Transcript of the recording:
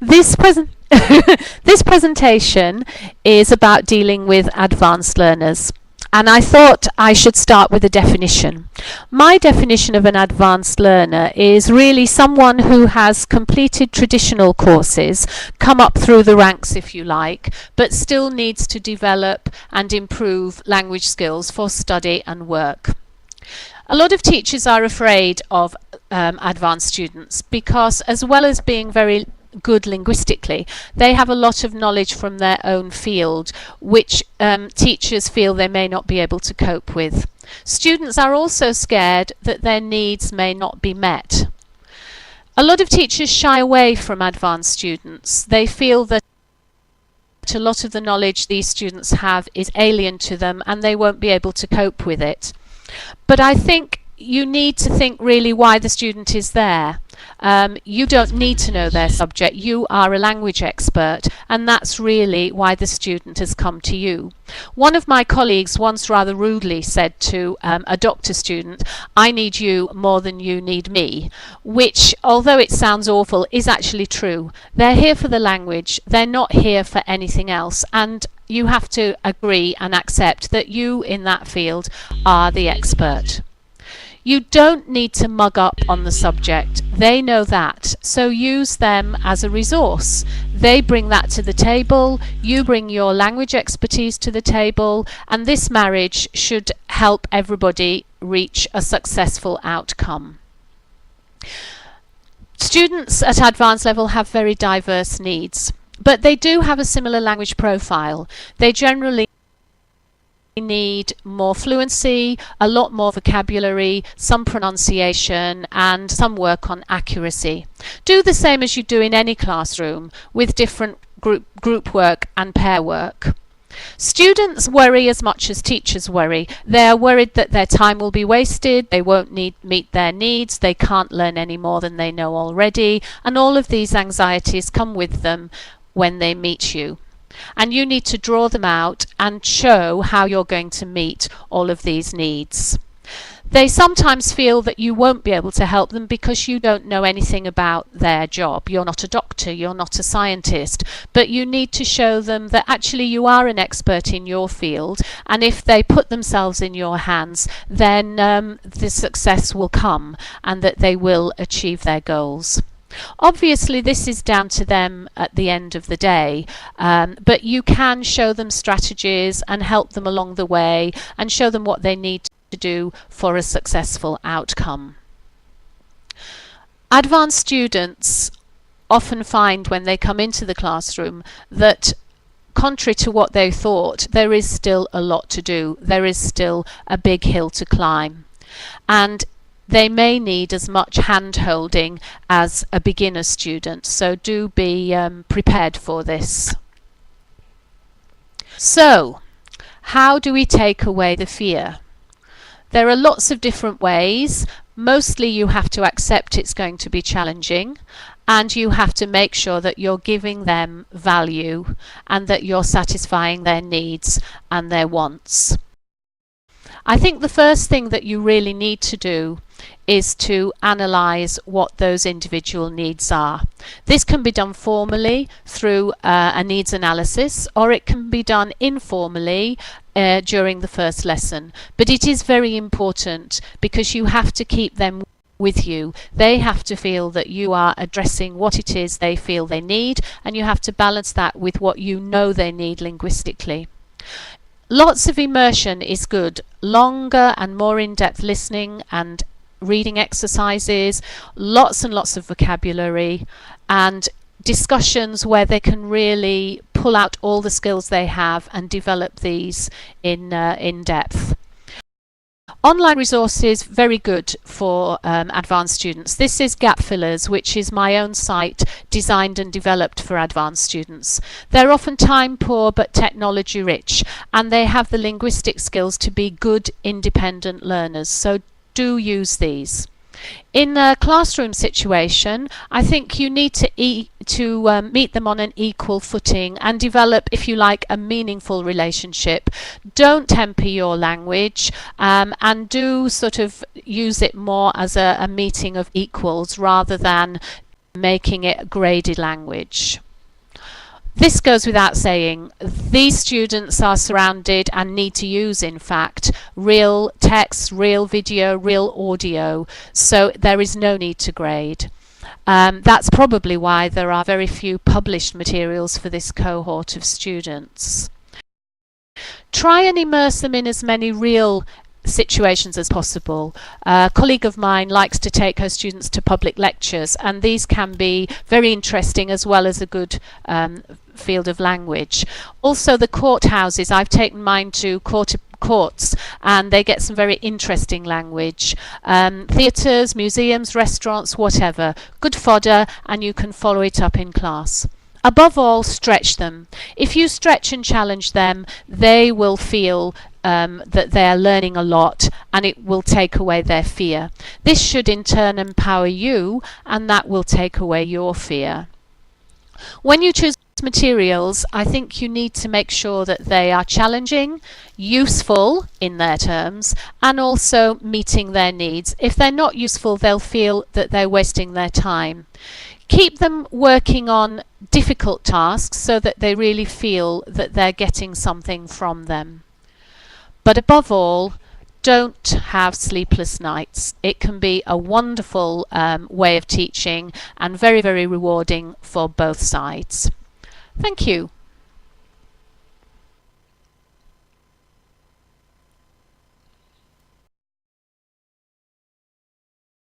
This present this presentation is about dealing with advanced learners. And I thought I should start with a definition. My definition of an advanced learner is really someone who has completed traditional courses, come up through the ranks if you like, but still needs to develop and improve language skills for study and work. A lot of teachers are afraid of advanced students because, as well as being very good linguistically, they have a lot of knowledge from their own field which teachers feel they may not be able to cope with. Students are also scared that their needs may not be met. A lot of teachers shy away from advanced students. They feel that a lot of the knowledge these students have is alien to them and they won't be able to cope with it. But I think you need to think really why the student is there. You don't need to know their subject. You are a language expert, and that's really why the student has come to you. One of my colleagues once rather rudely said to a doctor student, "I need you more than you need me," which, although it sounds awful, is actually true. They're here for the language. They're not here for anything else, and you have to agree and accept that you in that field are the expert. You don't need to mug up on the subject. They know that. So use them as a resource. They bring that to the table. You bring your language expertise to the table. And this marriage should help everybody reach a successful outcome. Students at advanced level have very diverse needs, but they do have a similar language profile. They generally need more fluency, a lot more vocabulary, some pronunciation, and some work on accuracy. Do the same as you do in any classroom with different group work and pair work. Students worry as much as teachers worry. They're worried that their time will be wasted, they won't meet their needs, they can't learn any more than they know already, and all of these anxieties come with them when they meet you. And you need to draw them out and show how you're going to meet all of these needs. They sometimes feel that you won't be able to help them because you don't know anything about their job. You're not a doctor, you're not a scientist, but you need to show them that actually you are an expert in your field, and if they put themselves in your hands, then the success will come and that they will achieve their goals. Obviously this is down to them at the end of the day, but you can show them strategies and help them along the way and show them what they need to do for a successful outcome. Advanced students often find when they come into the classroom that, contrary to what they thought, there is still a lot to do. There is still a big hill to climb, and they may need as much hand-holding as a beginner student, so do be prepared for this. So, how do we take away the fear? There are lots of different ways. Mostly you have to accept it's going to be challenging, and you have to make sure that you're giving them value and that you're satisfying their needs and their wants. I think the first thing that you really need to do is to analyse what those individual needs are. This can be done formally through a needs analysis, or it can be done informally during the first lesson. But it is very important because you have to keep them with you. They have to feel that you are addressing what it is they feel they need, and you have to balance that with what you know they need linguistically. Lots of immersion is good. Longer and more in-depth listening and reading exercises, lots and lots of vocabulary, and discussions where they can really pull out all the skills they have and develop these in depth. Online resources, very good for advanced students. This is Gap Fillers, which is my own site designed and developed for advanced students. They're often time poor but technology rich, and they have the linguistic skills to be good independent learners, so do use these. In a classroom situation, I think you need to meet them on an equal footing and develop, if you like, a meaningful relationship. Don't temper your language, and do sort of use it more as a meeting of equals rather than making it graded language. This goes without saying. These students are surrounded and need to use, in fact, real text, real video, real audio, so there is no need to grade. That's probably why there are very few published materials for this cohort of students. Try and immerse them in as many real situations as possible. A colleague of mine likes to take her students to public lectures, and these can be very interesting as well as a good field of language. Also the courthouses, I've taken mine to courts, and they get some very interesting language. Theatres, museums, restaurants, whatever. Good fodder, and you can follow it up in class. Above all, stretch them. If you stretch and challenge them, they will feel that they are learning a lot, and it will take away their fear. This should in turn empower you, and that will take away your fear. When you choose materials, I think you need to make sure that they are challenging, useful in their terms, and also meeting their needs. If they're not useful, they'll feel that they're wasting their time. Keep them working on difficult tasks so that they really feel that they're getting something from them. But above all, don't have sleepless nights. It can be a wonderful way of teaching and very, very rewarding for both sides. Thank you.